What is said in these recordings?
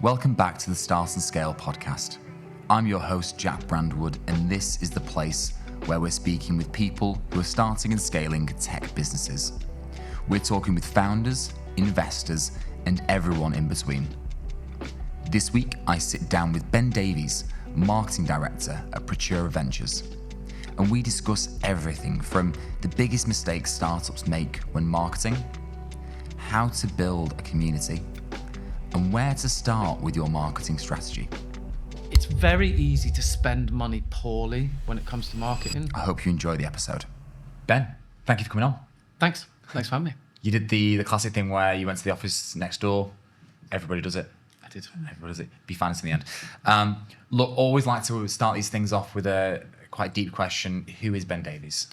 Welcome back to the Start and Scale podcast. I'm your host, Jack Brandwood, and this is the place where we're speaking with people who are starting and scaling tech businesses. We're talking with founders, investors, and everyone in between. This week, I sit down with Ben Davies, Marketing Director at Praetura Ventures, and we discuss everything from the biggest mistakes startups make when marketing, how to build a community, and where to start with your marketing strategy. It's very easy to spend money poorly when it comes to marketing. I hope you enjoy the episode. Ben, thank you for coming on. Thanks for having me. You did the classic thing where you went to the office next door. Everybody does it. I did. Everybody does it. Be finance in the end. Look, always like to start these things off with a quite deep question. Who is Ben Davies?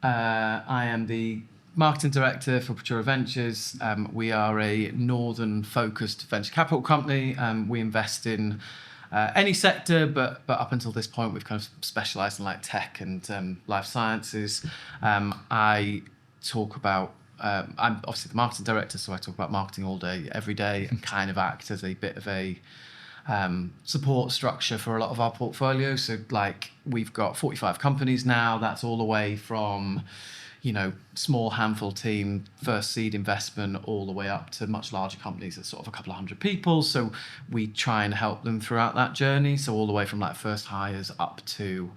I am the Marketing Director for Praetura Ventures. We are a northern-focused venture capital company. We invest in any sector, but up until this point, we've kind of specialised in like tech and life sciences. I talk about. I'm obviously the marketing director, so I talk about marketing all day, every day, and kind of act as a bit of a support structure for a lot of our portfolio. So like we've got 45 companies now. That's all the way from, small handful team, first seed investment, all the way up to much larger companies that's sort of a couple of hundred people. So we try and help them throughout that journey. So all the way from like first hires up to,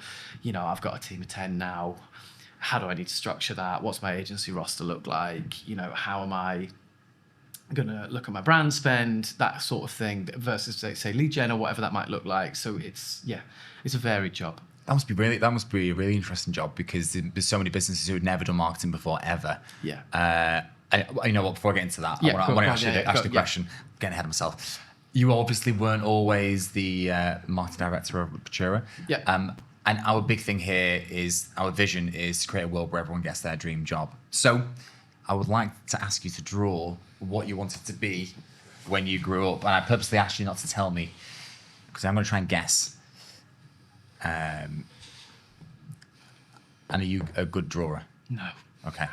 I've got a team of 10 now. How do I need to structure that? What's my agency roster look like? How am I going to look at my brand spend, that sort of thing, versus say lead gen or whatever that might look like. So it's a varied job. That must be a really interesting job, because there's so many businesses who had never done marketing before ever. Yeah. And you know what? Before I get into that, Yeah, I want to ask you a question. I'm getting ahead of myself. You obviously weren't always the marketing director of Praetura. Yeah. And our big thing here is, our vision is to create a world where everyone gets their dream job. So I would like to ask you to draw what you wanted to be when you grew up. And I purposely asked you not to tell me, because I'm going to try and guess. And are you a good drawer? No. Okay.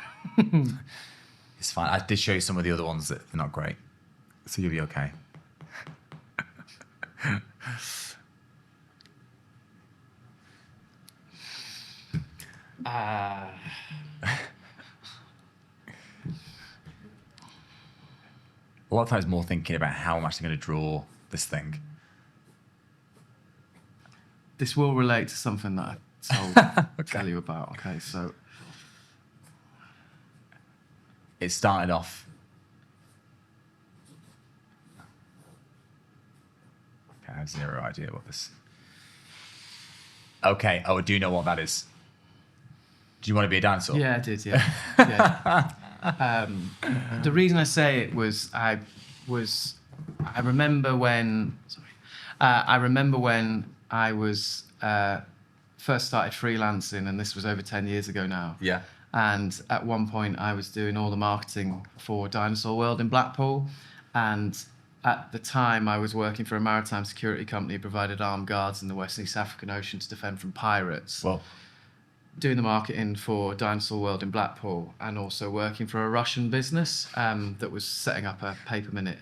It's fine. I did show you some of the other ones that are not great. So you'll be okay. A lot of times more thinking about how I'm actually going to draw this thing. This will relate to something that I tell you about. Okay, so It started off. Okay, I have zero idea what this. Okay, I do know what that is. Do you want to be a dinosaur? yeah, I did. Yeah. Yeah. The reason I say it was I remember when I was first started freelancing, and this was over 10 years ago now. Yeah. And at one point I was doing all the marketing for Dinosaur World in Blackpool, and at the time I was working for a maritime security company who provided armed guards in the West and East African Ocean to defend from pirates. Well, Doing the marketing for Dinosaur World in Blackpool, and also working for a Russian business that was setting up a pay-per-minute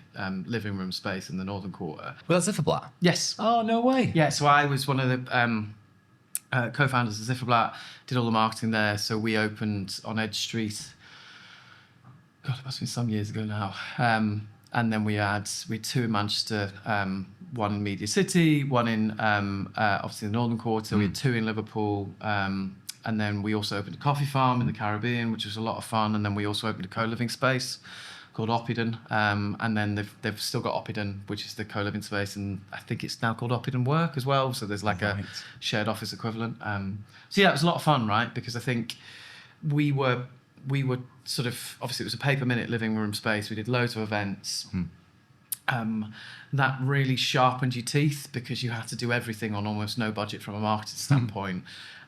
living room space in the Northern Quarter. that's Zifferblatt. Yes. Oh, no way. Yeah, so I was one of the co-founders of Zifferblatt, did all the marketing there. So we opened on Edge Street. God, it must have been some years ago now. And then we had two in Manchester, one in Media City, one in obviously the Northern Quarter. We had two in Liverpool. And then we also opened a coffee farm in the Caribbean, which was a lot of fun. And then we also opened a co-living space called Oppidon. And then they've still got Oppidon, which is the co-living space. And I think it's now called Oppidon Work as well. So there's like a shared office equivalent. So yeah, it was a lot of fun, right? Because I think we were sort of, obviously it was a pay-per-minute living room space. We did loads of events. That really sharpened your teeth, because you had to do everything on almost no budget from a marketing standpoint.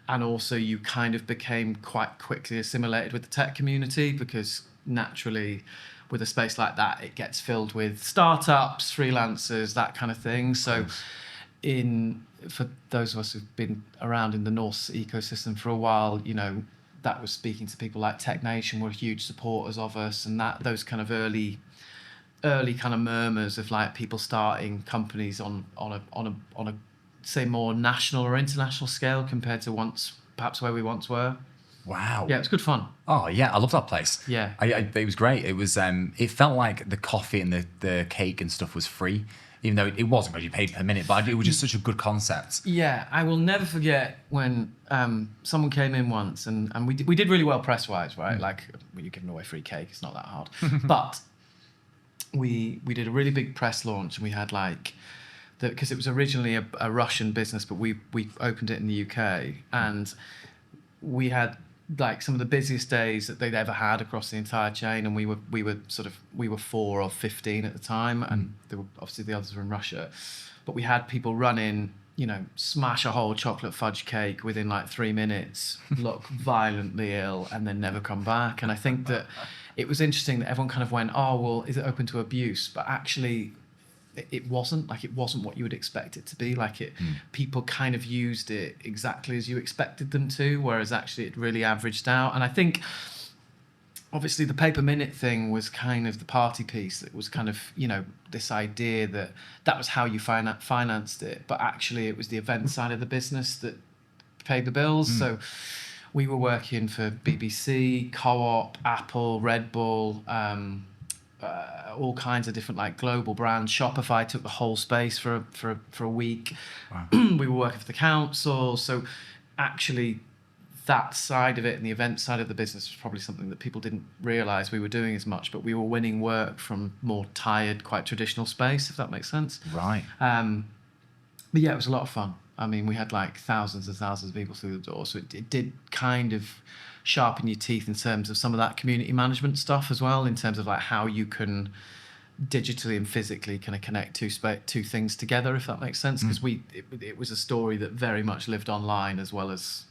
And also you kind of became quite quickly assimilated with the tech community, because naturally with a space like that, it gets filled with startups, freelancers, that kind of thing. So for those of us who've been around in the Norse ecosystem for a while, that was speaking to people like Tech Nation, were huge supporters of us, and those kind of early early kind of murmurs of like people starting companies on a say more national or international scale compared to perhaps where we once were. Wow. Yeah, it was good fun. Oh yeah, I love that place. Yeah. It was great. It was. It felt like the coffee and the cake and stuff was free, even though it wasn't because you paid per minute. But it was just such a good concept. Yeah, I will never forget when someone came in once and we did really well press wise, right? Like you're giving away free cake, it's not that hard. But we did a really big press launch and we had like because it was originally a Russian business, but we opened it in the UK and we had like some of the busiest days that they'd ever had across the entire chain, and we were 4 or 15 at the time, and there were, obviously the others were in Russia, but we had people run in, smash a whole chocolate fudge cake within like 3 minutes, look violently ill, and then never come back. And I think that it was interesting that everyone kind of went, oh well, is it open to abuse? But actually it wasn't what you would expect it to be. People kind of used it exactly as you expected them to, whereas actually it really averaged out. And I think obviously the pay per minute thing was kind of the party piece. That was kind of, this idea that was how you financed it, but actually it was the event side of the business that paid the bills. So we were working for BBC, Co-op, Apple, Red Bull, all kinds of different like global brands. Shopify took the whole space for a week. Wow. We were working for the council. So actually that side of it and the event side of the business was probably something that people didn't realise we were doing as much, but we were winning work from more tired, quite traditional space, if that makes sense. Right. But yeah, it was a lot of fun. I mean, we had like thousands and thousands of people through the door. So it did kind of sharpen your teeth in terms of some of that community management stuff as well, in terms of like how you can digitally and physically kind of connect two things together, if that makes sense. Because it was a story that very much lived online as well as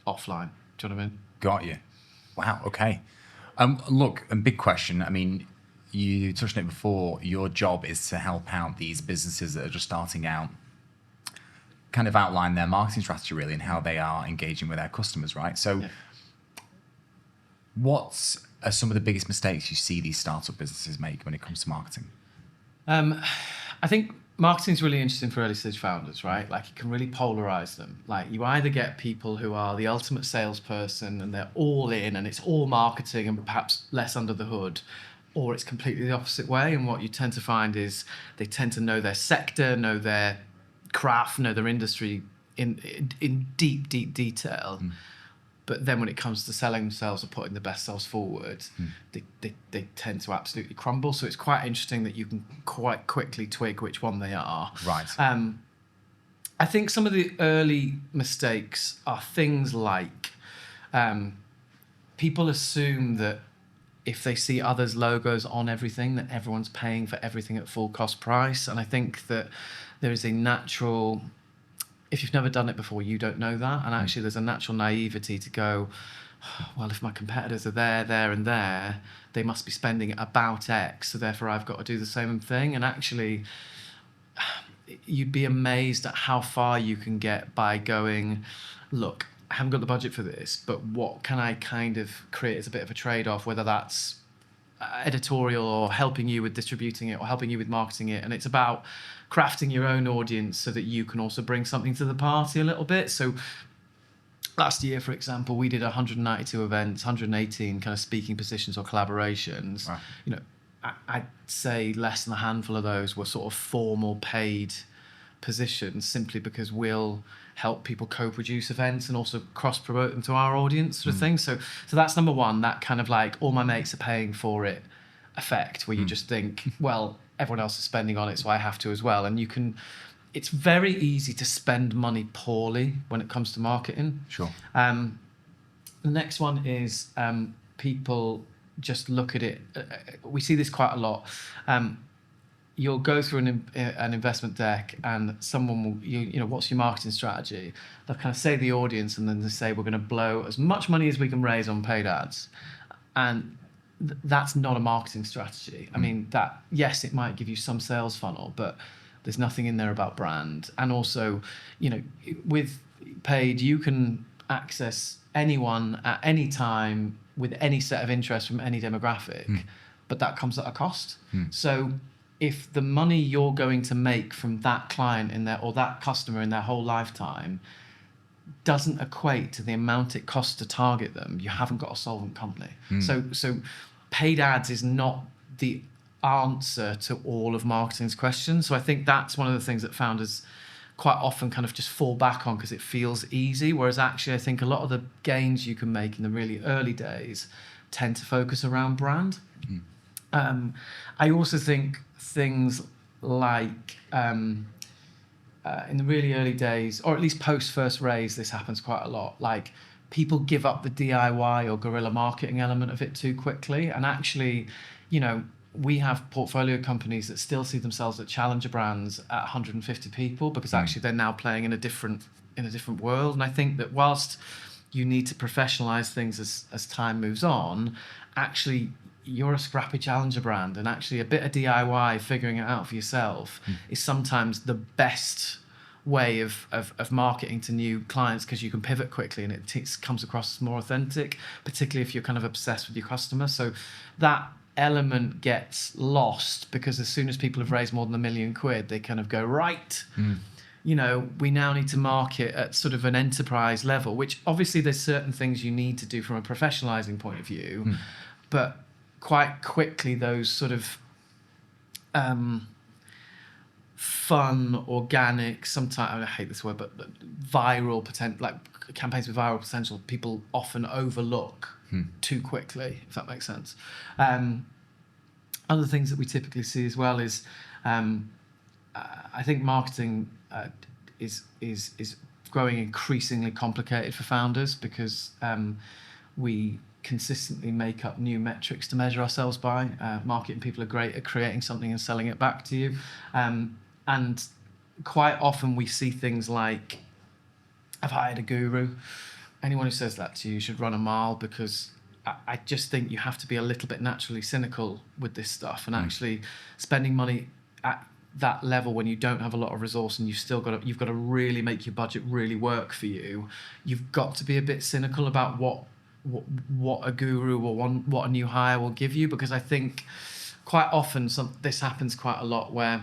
offline. Do you know what I mean? Got you. Wow. Okay. Look, a big question. I mean, you touched on it before. Your job is to help out these businesses that are just starting out, kind of outline their marketing strategy really and how they are engaging with their customers, right? So what are some of the biggest mistakes you see these startup businesses make when it comes to marketing? I think marketing is really interesting for early stage founders, right? Like it can really polarize them. Like you either get people who are the ultimate salesperson and they're all in and it's all marketing and perhaps less under the hood, or it's completely the opposite way. And what you tend to find is they tend to know their sector, know their craft, know their industry in deep detail. But then when it comes to selling themselves or putting the best selves forward, they tend to absolutely crumble. So it's quite interesting that you can quite quickly twig which one they are. Right. I think some of the early mistakes are things like people assume that if they see others' logos on everything, that everyone's paying for everything at full cost price. And I think that there is a natural... If you've never done it before, you don't know that. And actually there's a natural naivety to go, well, if my competitors are there, and there, they must be spending about X, so therefore I've got to do the same thing. And actually, you'd be amazed at how far you can get by going, look, I haven't got the budget for this, but what can I kind of create as a bit of a trade-off, whether that's editorial or helping you with distributing it or helping you with marketing it. And it's about crafting your own audience so that you can also bring something to the party a little bit. So last year, for example, we did 192 events, 118 kind of speaking positions or collaborations. Wow. I'd say less than a handful of those were sort of formal paid positions, simply because we'll help people co-produce events and also cross-promote them to our audience, sort of thing. So that's number one, that kind of like all my mates are paying for it effect, where you just think, well, everyone else is spending on it, so I have to as well. And it's very easy to spend money poorly when it comes to marketing. Sure. The next one is people just look at it. We see this quite a lot. You'll go through an investment deck and someone will, what's your marketing strategy? They'll kind of say the audience and then they say, we're going to blow as much money as we can raise on paid ads. And that's not a marketing strategy. I mean, yes, it might give you some sales funnel, but there's nothing in there about brand. And also, with paid, you can access anyone at any time with any set of interest from any demographic. but that comes at a cost. So if the money you're going to make from that client in their or that customer in their whole lifetime doesn't equate to the amount it costs to target them, you haven't got a solvent company. So paid ads is not the answer to all of marketing's questions. So I think that's one of the things that founders quite often kind of just fall back on because it feels easy, whereas actually I think a lot of the gains you can make in the really early days tend to focus around brand. I also think things like in the really early days, or at least post first raise, this happens quite a lot. Like people give up the DIY or guerrilla marketing element of it too quickly. And actually, you know, we have portfolio companies that still see themselves as challenger brands at 150 people because actually they're now playing in a different world. And I think that whilst you need to professionalize things as time moves on, actually you're a scrappy challenger brand, and actually a bit of DIY, figuring it out for yourself, is sometimes the best way of marketing to new clients because you can pivot quickly and it comes across as more authentic, particularly if you're kind of obsessed with your customer. So that element gets lost because as soon as people have raised more than £1 million, they kind of go, right, you know, we now need to market at sort of an enterprise level, which obviously there's certain things you need to do from a professionalizing point of view, but quite quickly those sort of fun, organic, sometimes, I hate this word, but viral potential, like campaigns with viral potential, people often overlook too quickly, if that makes sense. Other things that we typically see as well is I think marketing is growing increasingly complicated for founders because we consistently make up new metrics to measure ourselves by. Marketing people are great at creating something and selling it back to you. And quite often we see things like, I've hired a guru. Anyone who says that to you should run a mile, because I just think you have to be a little bit naturally cynical with this stuff, and actually spending money at that level when you don't have a lot of resource and you've got to really make your budget really work for you. You've got to be a bit cynical about what a guru or what a new hire will give you, because I think quite often this happens quite a lot where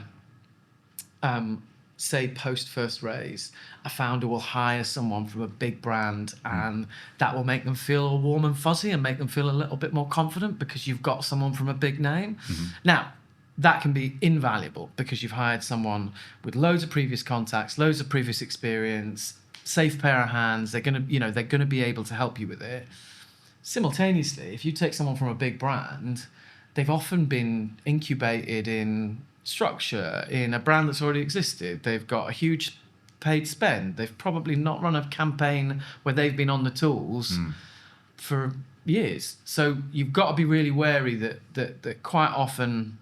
say post first raise, a founder will hire someone from a big brand and that will make them feel warm and fuzzy and make them feel a little bit more confident because you've got someone from a big name. Now, that can be invaluable because you've hired someone with loads of previous contacts, loads of previous experience, safe pair of hands. They're going to be able to help you with it. Simultaneously, if you take someone from a big brand, they've often been incubated in structure in a brand that's already existed. They've got a huge paid spend. They've probably not run a campaign where they've been on the tools for years. So you've got to be really wary that quite often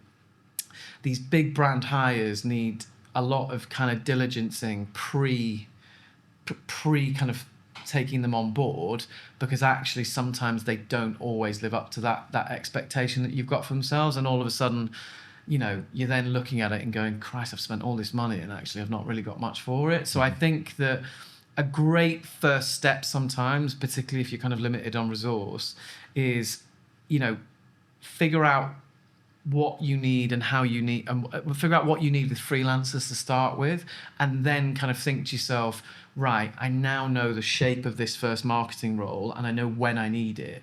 these big brand hires need a lot of kind of diligencing pre kind of taking them on board, because actually sometimes they don't always live up to that expectation that you've got for themselves, and all of a sudden, you know, you're then looking at it and going, Christ, I've spent all this money and actually I've not really got much for it. So I think that a great first step sometimes, particularly if you're kind of limited on resource, is, you know, figure out what you need and how you need, and figure out what you need with freelancers to start with, and then kind of think to yourself, right, I now know the shape of this first marketing role and I know when I need it.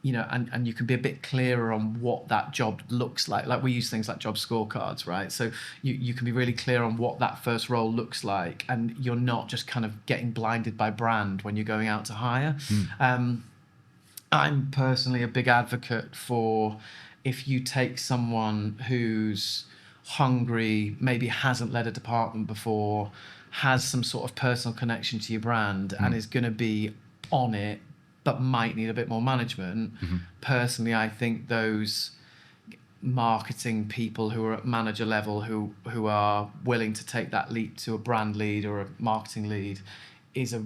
You know, and you can be a bit clearer on what that job looks like. Like we use things like job scorecards, right? So you can be really clear on what that first role looks like, and you're not just kind of getting blinded by brand when you're going out to hire. I'm personally a big advocate for, if you take someone who's hungry, maybe hasn't led a department before, has some sort of personal connection to your brand, and is going to be on it, but might need a bit more management. Personally, I think those marketing people who are at manager level, who are willing to take that leap to a brand lead or a marketing lead, is a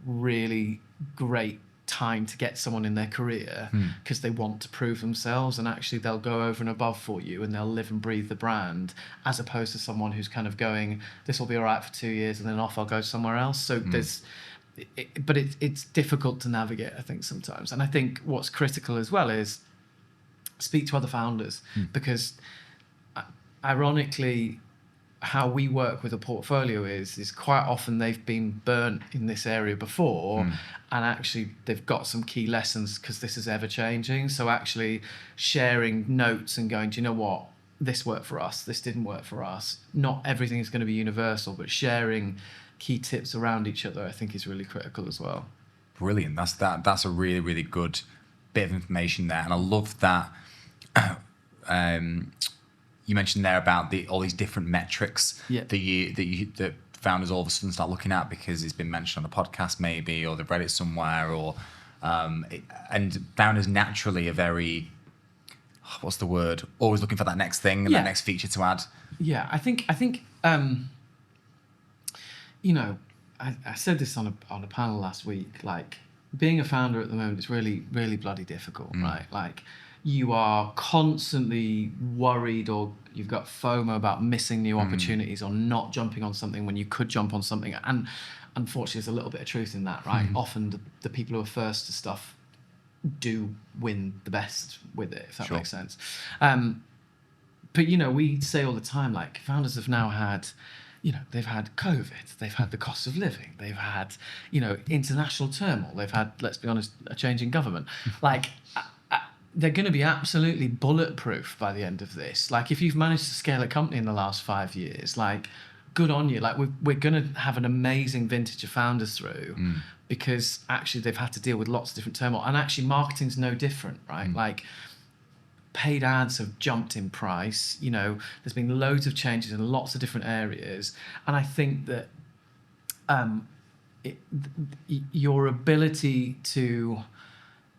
really great time to get someone in their career, because they want to prove themselves, and actually they'll go over and above for you and they'll live and breathe the brand, as opposed to someone who's kind of going, this will be all right for 2 years and then off I'll go somewhere else. So it's difficult to navigate, I think, sometimes. And I think what's critical as well is speak to other founders, because ironically, how we work with a portfolio is quite often they've been burnt in this area before, and actually they've got some key lessons because this is ever changing. So actually sharing notes and going, do you know what, this worked for us, this didn't work for us. Not everything is going to be universal, but sharing key tips around each other I think is really critical as well. Brilliant. That's a really, really good bit of information there, and I love that. You mentioned there about all these different metrics that founders all of a sudden start looking at because it's been mentioned on a podcast maybe, or they've read it somewhere, or and founders naturally are very, what's the word? Always looking for that next thing and that next feature to add. Yeah, I think you know, I said this on a panel last week. Like, being a founder at the moment is really, really bloody difficult, right? Like, you are constantly worried, or you've got FOMO about missing new opportunities, or not jumping on something when you could jump on something. And unfortunately, there's a little bit of truth in that, right? Often the people who are first to stuff do win the best with it, if that makes sense. But, you know, we say all the time, like, founders have now had, you know, they've had COVID, they've had the cost of living, they've had, you know, international turmoil, they've had, let's be honest, a change in government. Like, they're going to be absolutely bulletproof by the end of this. Like, if you've managed to scale a company in the last 5 years, like, good on you. Like, we're going to have an amazing vintage of founders through, because actually they've had to deal with lots of different turmoil. And actually marketing's no different, right? Like, paid ads have jumped in price. You know, there's been loads of changes in lots of different areas. And I think that your ability to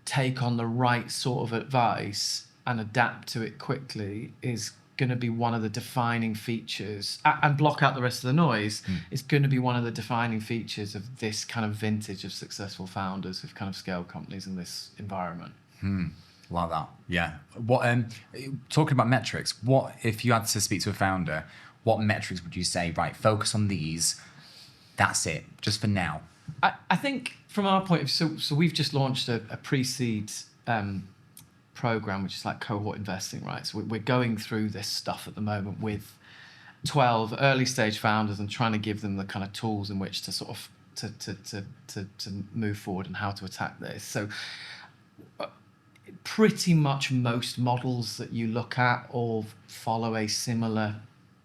take on the right sort of advice and adapt to it quickly is going to be one of the defining features, and block out the rest of the noise, is going to be one of the defining features of this kind of vintage of successful founders who've kind of scaled companies in this environment. Like that. Yeah. What talking about metrics, what if you had to speak to a founder, what metrics would you say, right, focus on these, that's it, just for now? I think from our point of view, so we've just launched a pre-seed program, which is like cohort investing, right? So we're going through this stuff at the moment with 12 early stage founders and trying to give them the kind of tools in which to sort of to move forward and how to attack this. So pretty much most models that you look at all follow a similar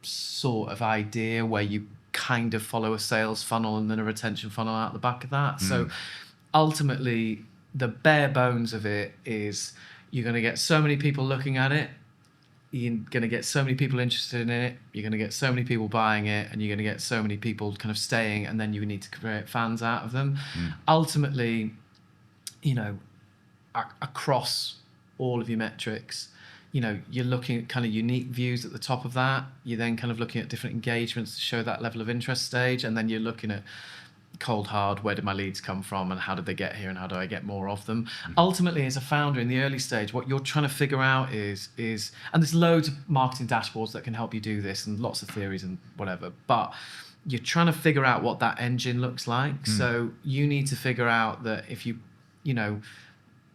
sort of idea, where you kind of follow a sales funnel and then a retention funnel out the back of that. So ultimately, the bare bones of it is you're going to get so many people looking at it, you're going to get so many people interested in it, you're going to get so many people buying it, and you're going to get so many people kind of staying, and then you need to create fans out of them. Ultimately, you know, across all of your metrics, you know, you're looking at kind of unique views at the top of that. You're then kind of looking at different engagements to show that level of interest stage. And then you're looking at cold hard, where did my leads come from and how did they get here and how do I get more of them? Ultimately, as a founder in the early stage, what you're trying to figure out is, and there's loads of marketing dashboards that can help you do this and lots of theories and whatever, but you're trying to figure out what that engine looks like. So you need to figure out that if you know,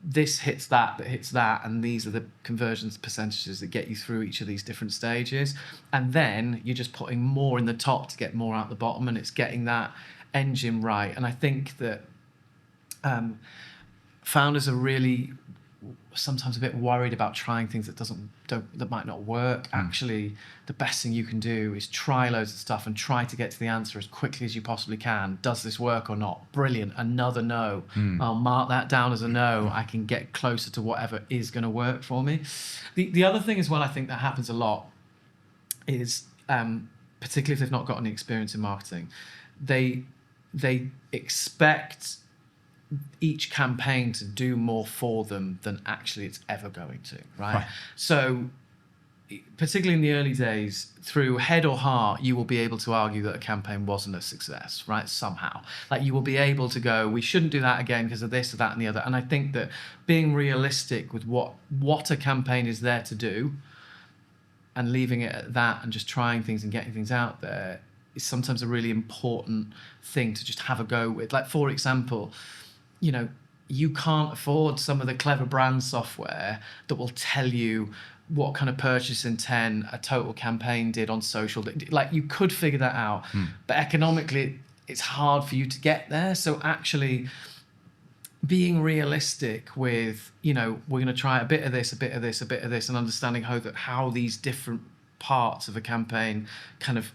this hits that hits that, and these are the conversions percentages that get you through each of these different stages, and then you're just putting more in the top to get more out the bottom, and it's getting that engine right. And I think that founders are really sometimes a bit worried about trying things that might not work. Actually, the best thing you can do is try loads of stuff and try to get to the answer as quickly as you possibly can. Does this work or not? Brilliant. Another no. I'll mark that down as a no. I can get closer to whatever is going to work for me. The other thing as well, I think that happens a lot is, particularly if they've not got any experience in marketing, they expect each campaign to do more for them than actually it's ever going to, right? So particularly in the early days, through head or heart, you will be able to argue that a campaign wasn't a success, right? Somehow. Like, you will be able to go, we shouldn't do that again because of this or that and the other. And I think that being realistic with what a campaign is there to do, and leaving it at that and just trying things and getting things out there, is sometimes a really important thing to just have a go with. Like, for example, you know, you can't afford some of the clever brand software that will tell you what kind of purchase intent a total campaign did on social. Like, you could figure that out, but economically it's hard for you to get there. So actually being realistic with, we're going to try a bit of this, a bit of this, a bit of this, and understanding how these different parts of a campaign kind of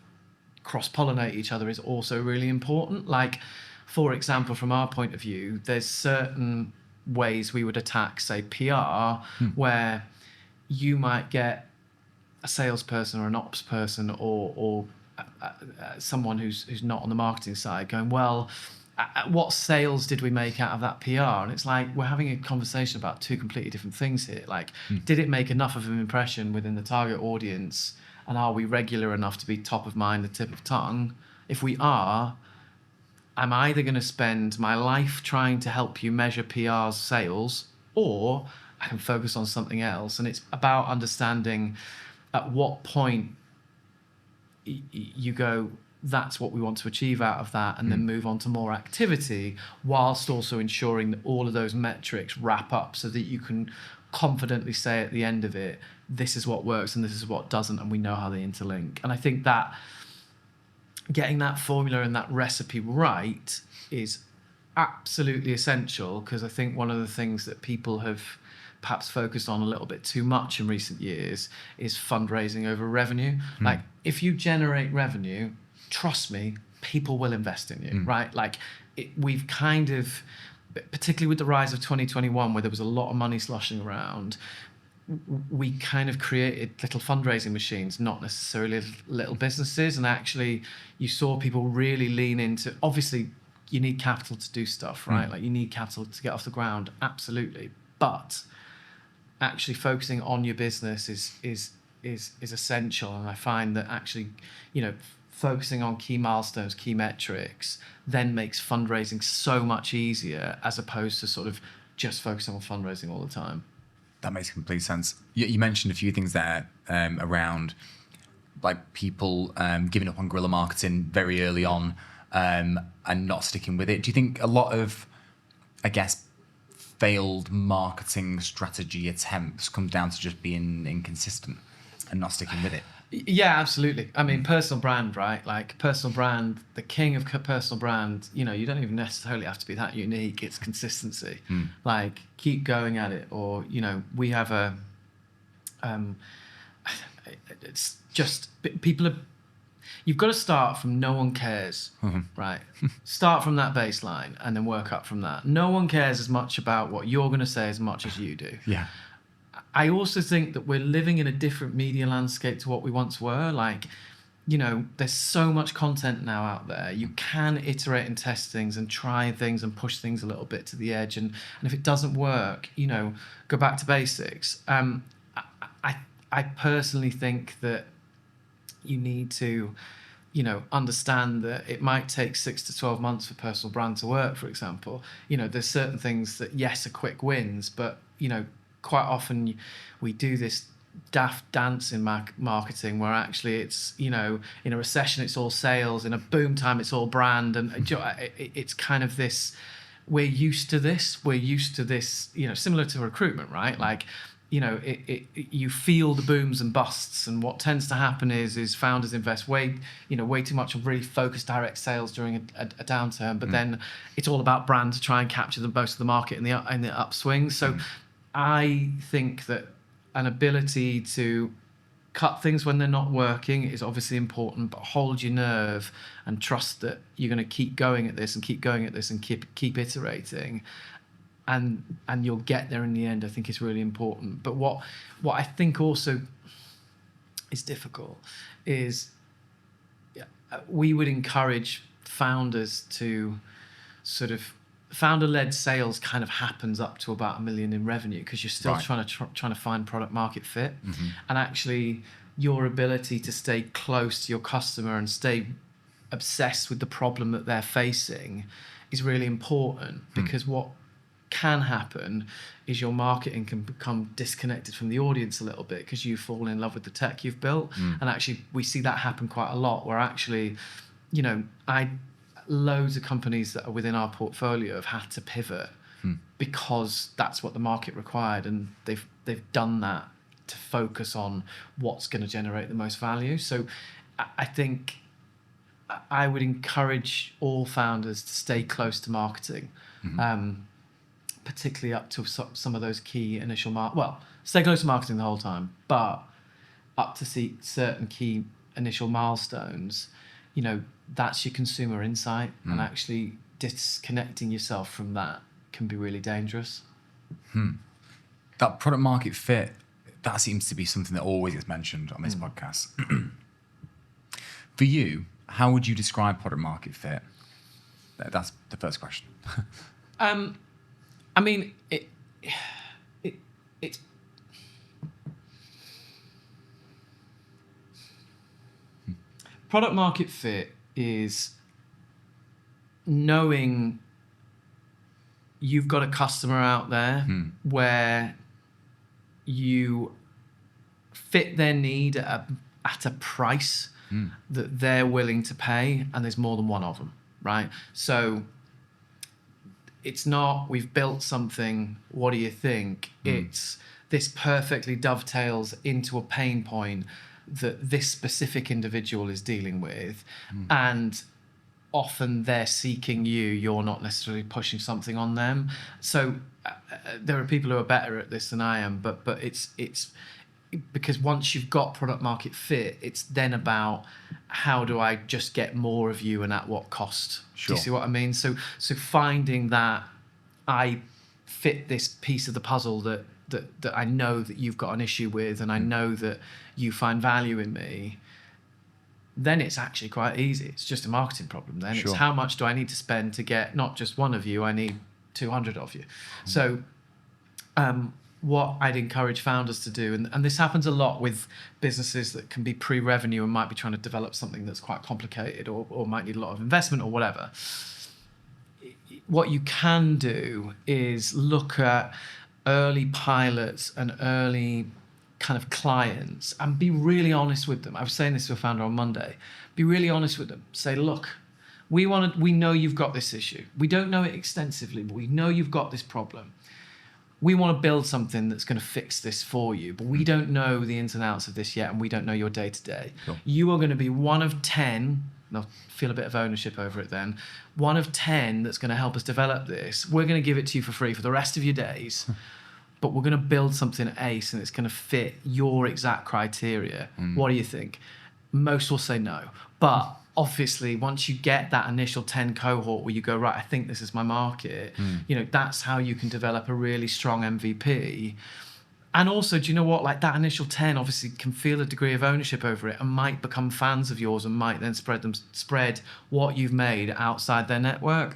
cross-pollinate each other is also really important. Like, for example, from our point of view, there's certain ways we would attack, say, PR, where you might get a salesperson or an ops person or someone who's not on the marketing side going, well, what sales did we make out of that PR? And it's like, we're having a conversation about two completely different things here. Like, did it make enough of an impression within the target audience? And are we regular enough to be top of mind, the tip of tongue? If we are, I'm either going to spend my life trying to help you measure PR's sales, or I can focus on something else. And it's about understanding at what point you go, that's what we want to achieve out of that, and then move on to more activity, whilst also ensuring that all of those metrics wrap up so that you can confidently say at the end of it, this is what works and this is what doesn't, and we know how they interlink. And I think that getting that formula and that recipe right is absolutely essential, because I think one of the things that people have perhaps focused on a little bit too much in recent years is fundraising over revenue. Like, if you generate revenue, trust me, people will invest in you, right? Like, we've kind of, particularly with the rise of 2021, where there was a lot of money sloshing around, we kind of created little fundraising machines, not necessarily little businesses. And actually, you saw people really lean into, obviously, you need capital to do stuff, right? Like, you need capital to get off the ground, absolutely. But actually focusing on your business is essential. And I find that actually, focusing on key milestones, key metrics, then makes fundraising so much easier, as opposed to sort of just focusing on fundraising all the time. That makes complete sense. You mentioned a few things there around like people giving up on guerrilla marketing very early on and not sticking with it. Do you think a lot of, I guess, failed marketing strategy attempts come down to just being inconsistent and not sticking with it? Yeah, absolutely. I mean, personal brand, right? Like, personal brand, the king of personal brand, you don't even necessarily have to be that unique. It's consistency. Like, keep going at it. Or, we have a, it's just, people are, you've got to start from no one cares, right? Start from that baseline and then work up from that. No one cares as much about what you're going to say as much as you do. Yeah. I also think that we're living in a different media landscape to what we once were. Like, there's so much content now out there. You can iterate and test things and try things and push things a little bit to the edge. And if it doesn't work, go back to basics. I personally think that you need to, understand that it might take 6 to 12 months for personal brand to work, for example. There's certain things that, yes, are quick wins, but, quite often we do this daft dance in marketing where actually it's, in a recession it's all sales, in a boom time it's all brand, and it's kind of this, we're used to this, similar to recruitment, right? Like, you feel the booms and busts, and what tends to happen is founders invest way too much on really focused direct sales during a downturn, but then it's all about brand to try and capture the most of the market in the upswing. So I think that an ability to cut things when they're not working is obviously important, but hold your nerve and trust that you're going to keep going at this and keep going at this and keep iterating, and you'll get there in the end, I think is really important. But what I think also is difficult is we would encourage founders to sort of, founder-led sales kind of happens up to about $1 million in revenue, because you're still trying to find product market fit. And actually your ability to stay close to your customer and stay obsessed with the problem that they're facing is really important, because what can happen is your marketing can become disconnected from the audience a little bit, because you fall in love with the tech you've built. And actually we see that happen quite a lot, where actually, loads of companies that are within our portfolio have had to pivot because that's what the market required, and they've done that to focus on what's going to generate the most value. So I think I would encourage all founders to stay close to marketing, particularly up to some of those key initial stay close to marketing the whole time, but up to see certain key initial milestones. That's your consumer insight, and actually disconnecting yourself from that can be really dangerous. That product market fit, that seems to be something that always gets mentioned on this podcast. For you, how would you describe product market fit? That's the first question. I mean, it's product market fit is knowing you've got a customer out there where you fit their need at a price that they're willing to pay, and there's more than one of them, right? So it's not, we've built something, what do you think? It's, this perfectly dovetails into a pain point that this specific individual is dealing with, and often they're seeking you're not necessarily pushing something on them. So there are people who are better at this than I am, but it's because once you've got product market fit, it's then about how do I just get more of you and at what cost? Sure. Do you see what I mean? So finding that I fit this piece of the puzzle that I know that you've got an issue with, and I know that you find value in me, then it's actually quite easy. It's just a marketing problem then. Sure. It's how much do I need to spend to get not just one of you, I need 200 of you. So what I'd encourage founders to do, and this happens a lot with businesses that can be pre-revenue and might be trying to develop something that's quite complicated or might need a lot of investment or whatever. What you can do is look at early pilots and early kind of clients and be really honest with them. I was saying this to a founder on Monday. Be really honest with them. Say, look, we know you've got this issue. We don't know it extensively, but we know you've got this problem. We want to build something that's going to fix this for you, but we don't know the ins and outs of this yet, and we don't know your day-to-day. Cool. You are going to be one of 10, and I'll feel a bit of ownership over it then, one of 10 that's going to help us develop this. We're going to give it to you for free for the rest of your days, but we're going to build something ace, and it's going to fit your exact criteria. What do you think? Most will say no, but obviously once you get that initial 10 cohort where you go, right, I think this is my market, that's how you can develop a really strong MVP. And also, do you know what, like that initial 10 obviously can feel a degree of ownership over it and might become fans of yours and might then spread what you've made outside their network.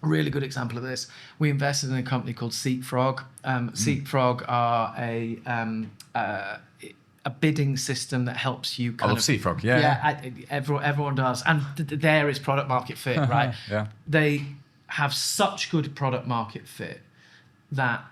A really good example of this, we invested in a company called Seatfrog. Seatfrog are a bidding system that helps you I love Seatfrog, yeah. Everyone does. And there is product market fit, right? Yeah. They have such good product market fit that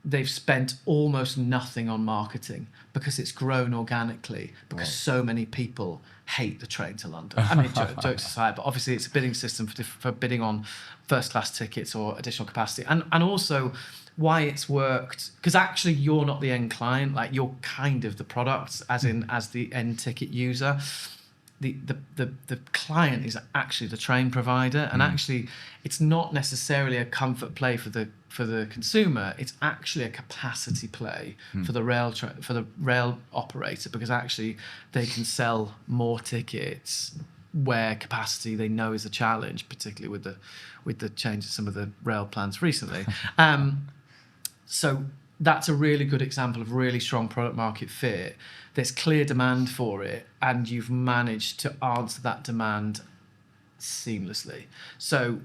they've spent almost nothing on marketing because it's grown organically, because so many people hate the train to London. I mean, jokes aside, but obviously it's a bidding system for bidding on first-class tickets or additional capacity. And also why it's worked, because actually you're not the end client, like you're kind of the product, as the end ticket user. The client is actually the train provider, and actually it's not necessarily a comfort play for the consumer. It's actually a capacity play for the rail operator, because actually they can sell more tickets where capacity they know is a challenge, particularly with the change of some of the rail plans recently. So that's a really good example of really strong product market fit. There's clear demand for it, and you've managed to answer that demand seamlessly. So,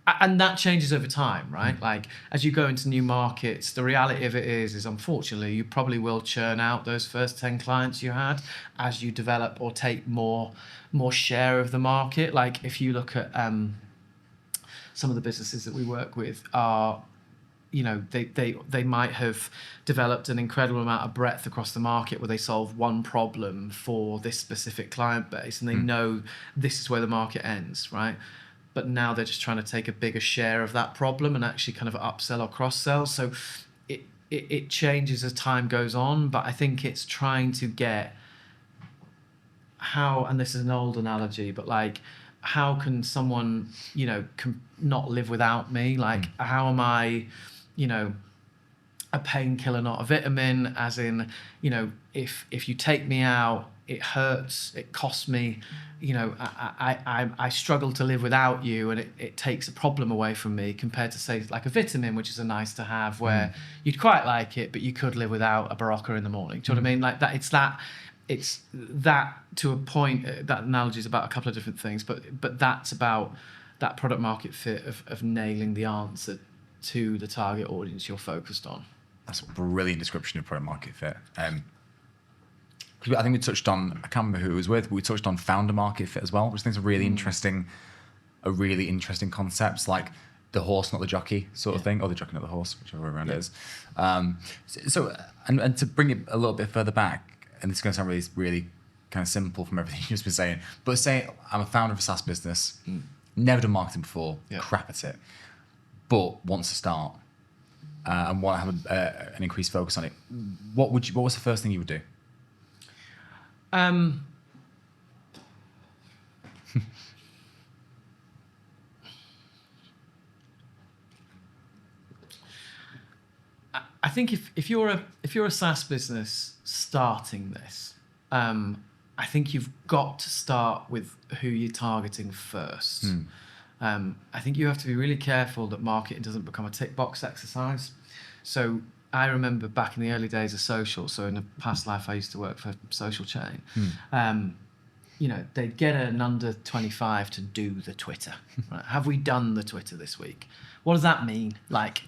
and that changes over time, right? Like as you go into new markets, the reality of it is unfortunately you probably will churn out those first 10 clients you had as you develop or take more share of the market. Like if you look at some of the businesses that we work with are, they might have developed an incredible amount of breadth across the market where they solve one problem for this specific client base, and they know this is where the market ends, right? but now they're just trying to take a bigger share of that problem and actually kind of upsell or cross-sell. So it changes as time goes on, but I think it's trying to get how, and this is an old analogy, but like, how can someone, not live without me? Like, how am I, a painkiller, not a vitamin, as in, if you take me out, it hurts, it costs me, I struggle to live without you, and it takes a problem away from me, compared to, say, like a vitamin, which is a nice to have, where you'd quite like it, but you could live without a Barocca in the morning. Do you know what I mean? Like that, it's that to a point. That analogy is about a couple of different things, but that's about that product market fit of nailing the answer to the target audience you're focused on. That's a brilliant description of product market fit. I think we touched on, I can't remember who it was with, but we touched on founder market fit as well, which I think is a really interesting concept, like the horse, not the jockey sort of thing, or the jockey, not the horse, whichever way around it is. So to bring it a little bit further back, and this is going to sound really, really kind of simple from everything you've just been saying, but say I'm a founder of a SaaS business, never done marketing before, crap at it, but wants to start and want to have an increased focus on it. What was the first thing you would do? I think if you're a SaaS business starting this, I think you've got to start with who you're targeting first. I think you have to be really careful that marketing doesn't become a tick box exercise. So I remember back in the early days of social, so in a past life I used to work for Social Chain, they'd get an under 25 to do the Twitter. Right? Have we done the Twitter this week? What does that mean? Like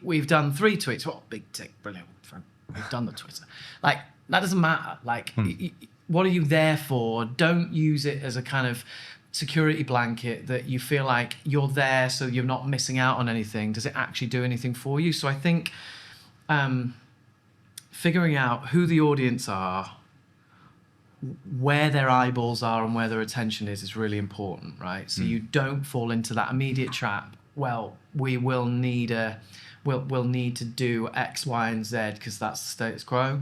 we've done 3 tweets. What, big tick, brilliant. We've done the Twitter. Like, that doesn't matter. Like, what are you there for? Don't use it as a kind of security blanket that you feel like you're there so you're not missing out on anything. Does it actually do anything for you? So I think figuring out who the audience are, where their eyeballs are and where their attention is really important, right? So you don't fall into that immediate trap. Well, we'll need to do X, Y, and Z because that's the status quo.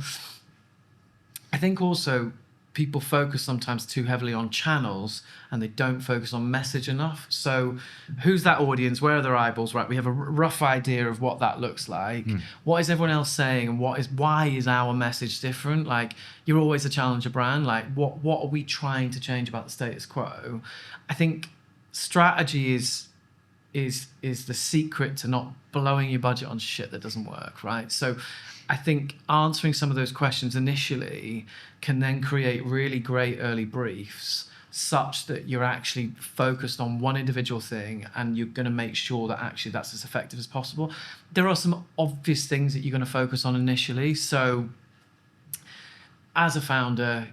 I think also people focus sometimes too heavily on channels and they don't focus on message enough. So who's that audience? Where are their eyeballs? Right, we have a rough idea of what that looks like. What is everyone else saying, and why is our message different? Like, you're always a challenger brand. Like, what are we trying to change about the status quo? I think strategy is the secret to not blowing your budget on shit that doesn't work, right? So I think answering some of those questions initially can then create really great early briefs such that you're actually focused on one individual thing and you're going to make sure that actually that's as effective as possible. There are some obvious things that you're going to focus on initially. So as a founder,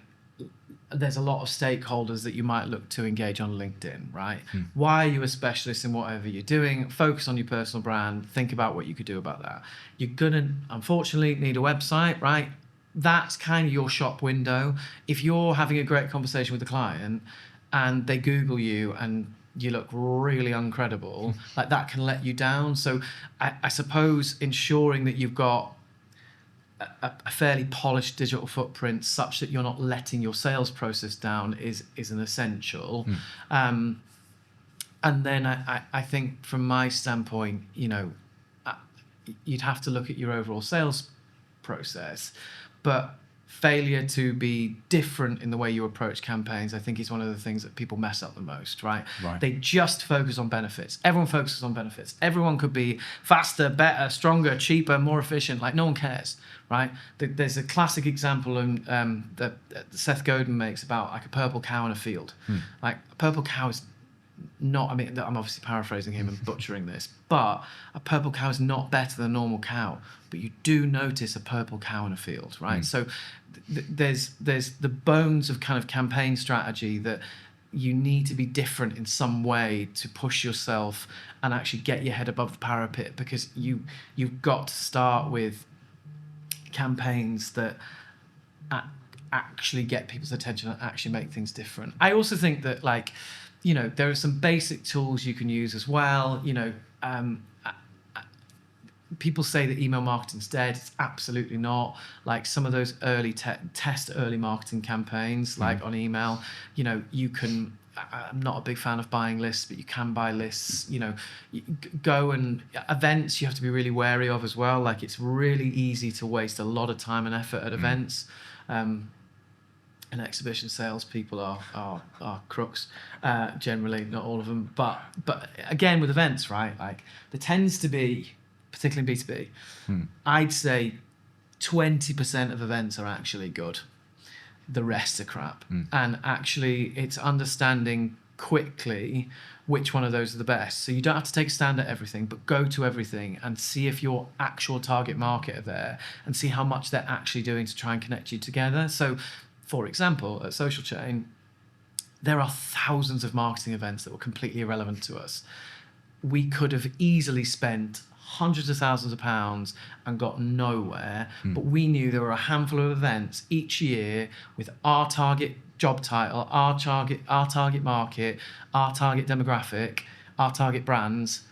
there's a lot of stakeholders that you might look to engage on LinkedIn, right? Why are you a specialist in whatever you're doing? Focus on your personal brand. Think about what you could do about that. You're going to, unfortunately, need a website, right? That's kind of your shop window. If you're having a great conversation with a client and they Google you and you look really uncredible, like that can let you down. So I suppose ensuring that you've got a fairly polished digital footprint such that you're not letting your sales process down is an essential. And then I think from my standpoint, you'd have to look at your overall sales process, but failure to be different in the way you approach campaigns, I think, is one of the things that people mess up the most, right? They just focus on benefits. Everyone focuses on benefits. Everyone could be faster, better, stronger, cheaper, more efficient. Like, no one cares, right? There's a classic example that Seth Godin makes about like a purple cow in a field. Like, a purple cow is not, I mean, I'm obviously paraphrasing him and butchering this, but a purple cow is not better than a normal cow. But you do notice a purple cow in a field, right? So there's the bones of kind of campaign strategy that you need to be different in some way to push yourself and actually get your head above the parapet, because you've got to start with campaigns that actually get people's attention and actually make things different. I also think that, like, you know, there are some basic tools you can use as well. You know, people say that email marketing's dead. It's absolutely not. Like, some of those early test early marketing campaigns, like on email, you know, you can. I'm not a big fan of buying lists, but you can buy lists. You know, go and events you have to be really wary of as well. Like, it's really easy to waste a lot of time and effort at events. And exhibition sales people are crooks, generally, not all of them. But again, with events, right? Like, there tends to be, particularly in B2B, I'd say 20% of events are actually good. The rest are crap. And actually, it's understanding quickly which one of those are the best. So you don't have to take a stand at everything, but go to everything and see if your actual target market are there and see how much they're actually doing to try and connect you together. So, for example, at Social Chain, there are thousands of marketing events that were completely irrelevant to us. We could have easily spent hundreds of thousands of pounds and got nowhere, but we knew there were a handful of events each year with our target job title, our target market, our target demographic, our target brands,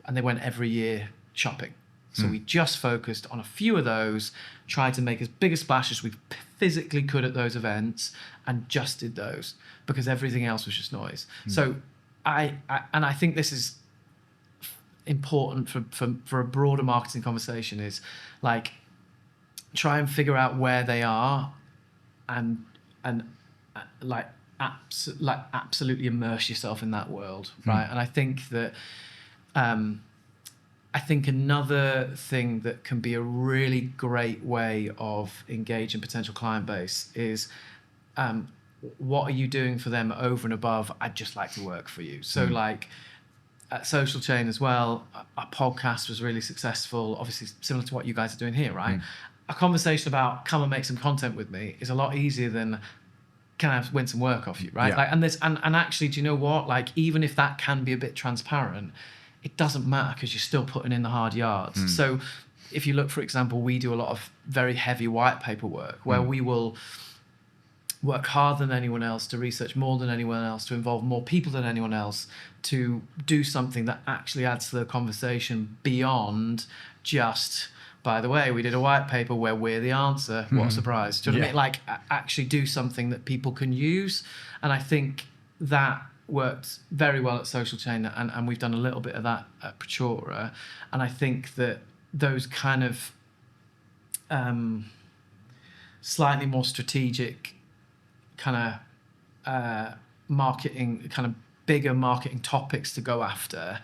and they went every year shopping. So we just focused on a few of those, tried to make as big a splash as we physically could at those events, and just did those, because everything else was just noise. So I think this is important for a broader marketing conversation, is like, try and figure out where they are and absolutely immerse yourself in that world, right? And I think that another thing that can be a really great way of engaging potential client base is, what are you doing for them over and above, I'd just like to work for you? So like, at Social Chain as well, our podcast was really successful, obviously similar to what you guys are doing here, right? A conversation about come and make some content with me is a lot easier than can I win some work off you, right? Yeah. Like, and actually, do you know what? Like, even if that can be a bit transparent, it doesn't matter, because you're still putting in the hard yards. So if you look, for example, we do a lot of very heavy white paper work where we will work harder than anyone else, to research more than anyone else, to involve more people than anyone else, to do something that actually adds to the conversation beyond just, by the way, we did a white paper where we're the answer. What a surprise. Do you know what I mean? Like, actually do something that people can use. And I think that worked very well at Social Chain, and we've done a little bit of that at Praetura. And I think that those kind of slightly more strategic kind of marketing, kind of bigger marketing topics to go after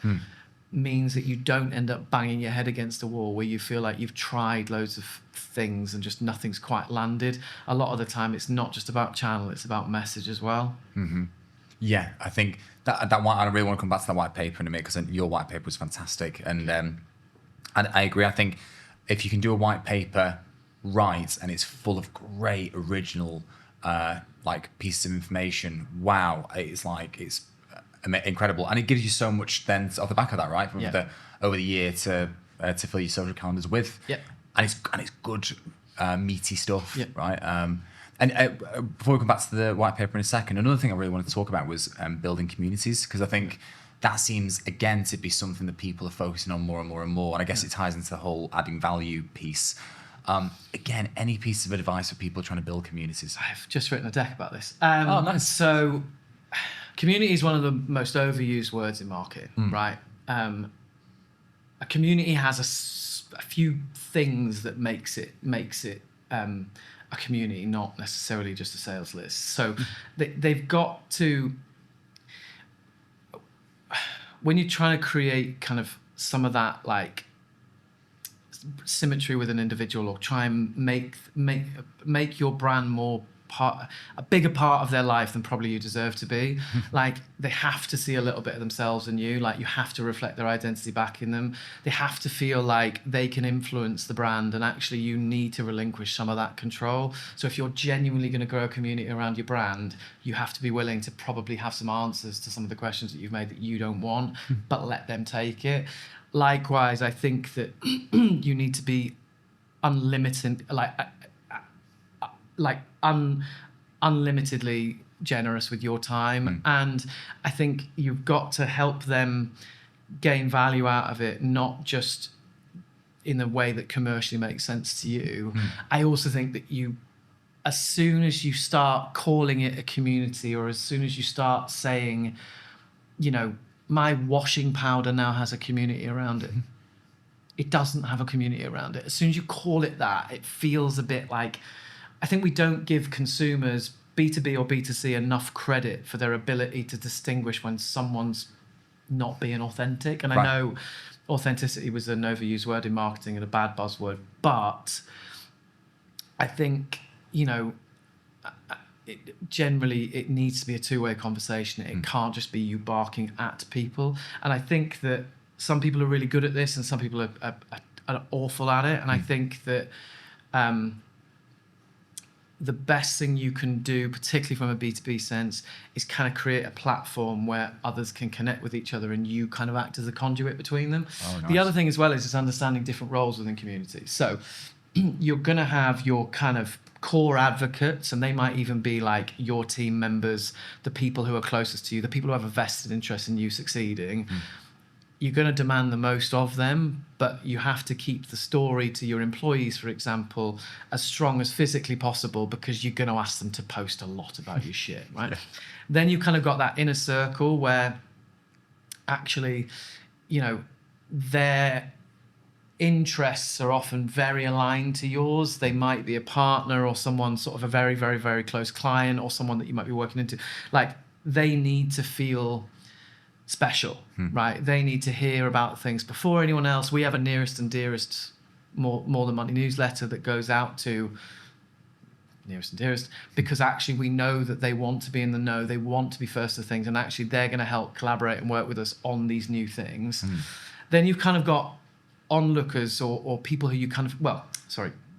means that you don't end up banging your head against a wall where you feel like you've tried loads of things and just nothing's quite landed. A lot of the time it's not just about channel, it's about message as well. Yeah, I think that one, I really want to come back to that white paper in a minute, because your white paper was fantastic. And I agree. I think if you can do a white paper right and it's full of great original like pieces of information, wow, it's incredible. And it gives you so much then off the back of that, right? From over the year to fill your social calendars with. And it's good, meaty stuff, right? And before we come back to the white paper in a second, another thing I really wanted to talk about was building communities, because I think that seems, again, to be something that people are focusing on more and more and more. And I guess it ties into the whole adding value piece. Again, any piece of advice for people trying to build communities? I've just written a deck about this. Oh, nice. So community is one of the most overused words in marketing, right? A community has a few things that makes it a community, not necessarily just a sales list. So they've got to, when you're trying to create kind of some of that like symmetry with an individual, or try and make your brand a bigger part of their life than probably you deserve to be. Like, they have to see a little bit of themselves in you. Like, you have to reflect their identity back in them. They have to feel like they can influence the brand, and actually you need to relinquish some of that control. So if you're genuinely going to grow a community around your brand, you have to be willing to probably have some answers to some of the questions that you've made that you don't want, but let them take it. Likewise, I think that you need to be unlimited, like unlimitedly generous with your time. And I think you've got to help them gain value out of it, not just in a way that commercially makes sense to you. I also think that as soon as you start calling it a community, or as soon as you start saying, my washing powder now has a community around it, it doesn't have a community around it. As soon as you call it that, it feels a bit like, I think we don't give consumers, B2B or B2C, enough credit for their ability to distinguish when someone's not being authentic. And I know authenticity was an overused word in marketing and a bad buzzword, but I think, generally it needs to be a two-way conversation. It can't just be you barking at people. And I think that some people are really good at this and some people are awful at it. And I think that the best thing you can do, particularly from a B2B sense, is kind of create a platform where others can connect with each other and you kind of act as a conduit between them. Oh, nice. The other thing as well is just understanding different roles within communities. So you're going to have your kind of core advocates, and they might even be like your team members, the people who are closest to you, the people who have a vested interest in you succeeding. You're going to demand the most of them, but you have to keep the story to your employees, for example, as strong as physically possible, because you're going to ask them to post a lot about your shit, right? Then you kind of got that inner circle where actually, their interests are often very aligned to yours. They might be a partner or someone sort of a very, very, very close client, or someone that you might be working into. Like, they need to feel special, right? They need to hear about things before anyone else. We have a nearest and dearest more than money newsletter that goes out to nearest and dearest, because actually we know that they want to be in the know, they want to be first to things, and actually they're going to help collaborate and work with us on these new things. Then you've kind of got onlookers or people who you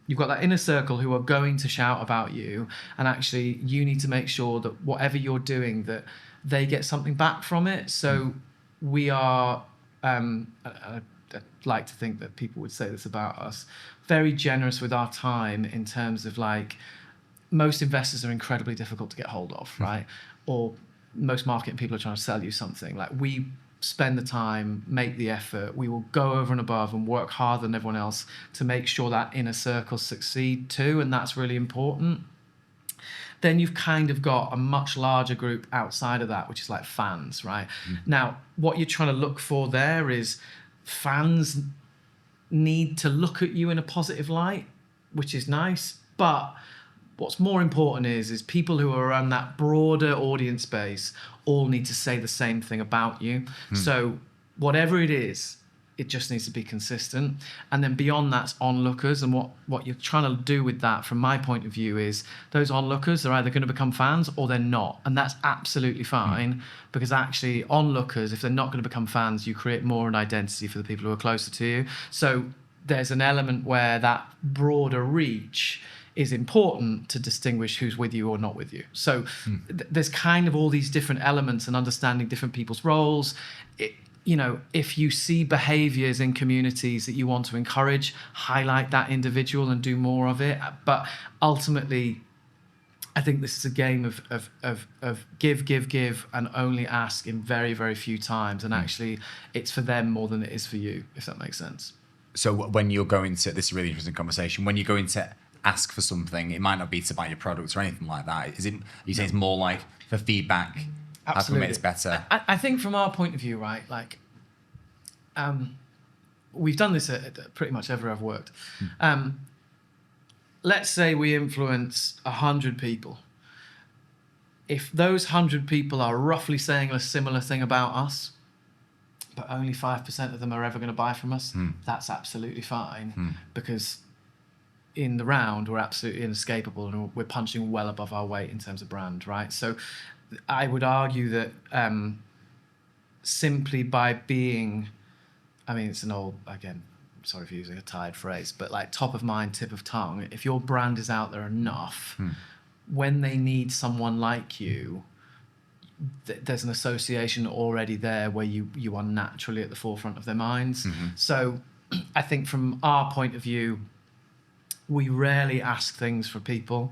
you've got that inner circle who are going to shout about you, and actually you need to make sure that whatever you're doing, that they get something back from it. So we are, I'd like to think that people would say this about us, very generous with our time, in terms of like, most investors are incredibly difficult to get hold of, right? Or most marketing people are trying to sell you something. Like, we spend the time, make the effort, we will go over and above and work harder than everyone else to make sure that inner circles succeed too, and that's really important. Then you've kind of got a much larger group outside of that, which is like fans, right? Now, what you're trying to look for there is fans need to look at you in a positive light, which is nice. But what's more important is people who are around that broader audience base all need to say the same thing about you. So whatever it is, it just needs to be consistent. And then beyond that's onlookers. And what you're trying to do with that, from my point of view, is those onlookers are either going to become fans or they're not. And that's absolutely fine, because actually onlookers, if they're not going to become fans, you create more an identity for the people who are closer to you. So there's an element where that broader reach is important to distinguish who's with you or not with you. So there's kind of all these different elements, and understanding different people's roles. If you see behaviors in communities that you want to encourage, highlight that individual and do more of it. But ultimately, I think this is a game of give, and only ask in very, very few times. And actually, it's for them more than it is for you, if that makes sense. So when you're going to, this is a really interesting conversation, when you're going to ask for something, it might not be to buy your products or anything like that. Is it, you say it's more like for feedback? Absolutely. How can we make this better? I think from our point of view, right, like, we've done this at pretty much everywhere I've worked. Let's say we influence 100 people. If those 100 people are roughly saying a similar thing about us, but only 5% of them are ever going to buy from us, that's absolutely fine, because in the round, we're absolutely inescapable and we're punching well above our weight in terms of brand, right? So I would argue that simply by being, I mean, it's an old, again, sorry for using a tired phrase, but like top of mind, tip of tongue, if your brand is out there enough, when they need someone like you, there's an association already there where you are naturally at the forefront of their minds. So I think from our point of view, we rarely ask things for people.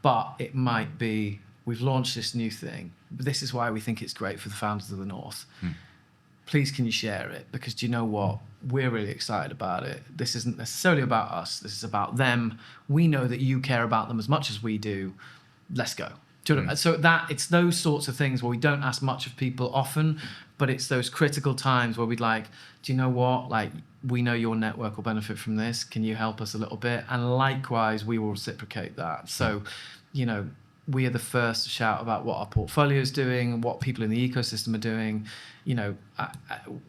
but it might be, we've launched this new thing. This is why we think it's great for the founders of the North. Please, can you share it? Because do you know what? We're really excited about it. This isn't necessarily about us. This is about them. We know that you care about them as much as we do. Let's go. Do you know what I mean? So it's those sorts of things where we don't ask much of people often, but it's those critical times where we'd like, do you know what? Like, we know your network will benefit from this. Can you help us a little bit? And likewise, we will reciprocate that. So, you know, we are the first to shout about what our portfolio is doing, what people in the ecosystem are doing. You know,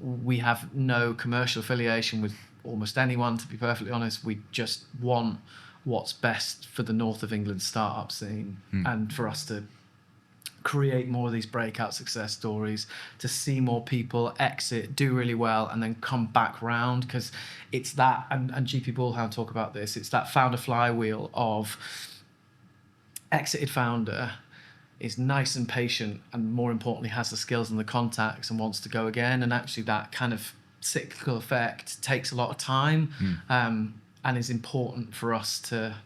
we have no commercial affiliation with almost anyone, to be perfectly honest. We just want what's best for the North of England startup scene, and for us to create more of these breakout success stories, to see more people exit, do really well, and then come back round. Because it's that, and GP Bullhound talk about this, it's that founder flywheel of exited founder is nice and patient, and more importantly has the skills and the contacts and wants to go again. And actually that kind of cyclical effect takes a lot of time, and is important for us to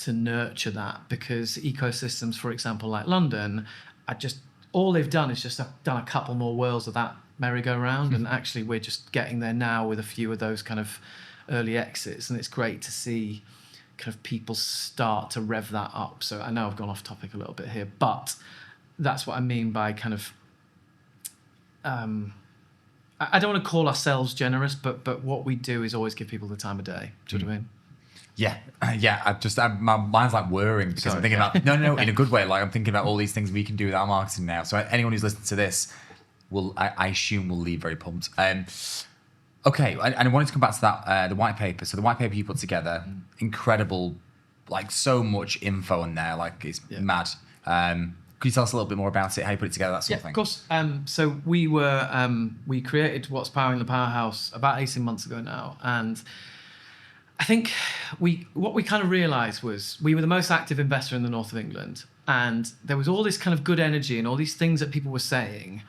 nurture that, because ecosystems, for example, like London, are just, all they've done is just done a couple more whirls of that merry-go-round, and actually we're just getting there now with a few of those kind of early exits, and it's great to see kind of people start to rev that up. So I know I've gone off topic a little bit here, but that's what I mean by kind of I don't want to call ourselves generous, but what we do is always give people the time of day. Do you know what I mean? Yeah. My mind's like whirring because I'm thinking about no, in a good way. Like I'm thinking about all these things we can do with our marketing now. So anyone who's listening to this I assume will leave very pumped. Okay, and I wanted to come back to that the white paper. So the white paper you put together, incredible, like so much info in there, like it's mad. Could you tell us a little bit more about it, how you put it together, that sort of thing? Of course. So we created What's Powering the Powerhouse about 18 months ago now, and I think what we kind of realised was we were the most active investor in the North of England, and there was all this kind of good energy and all these things that people were saying,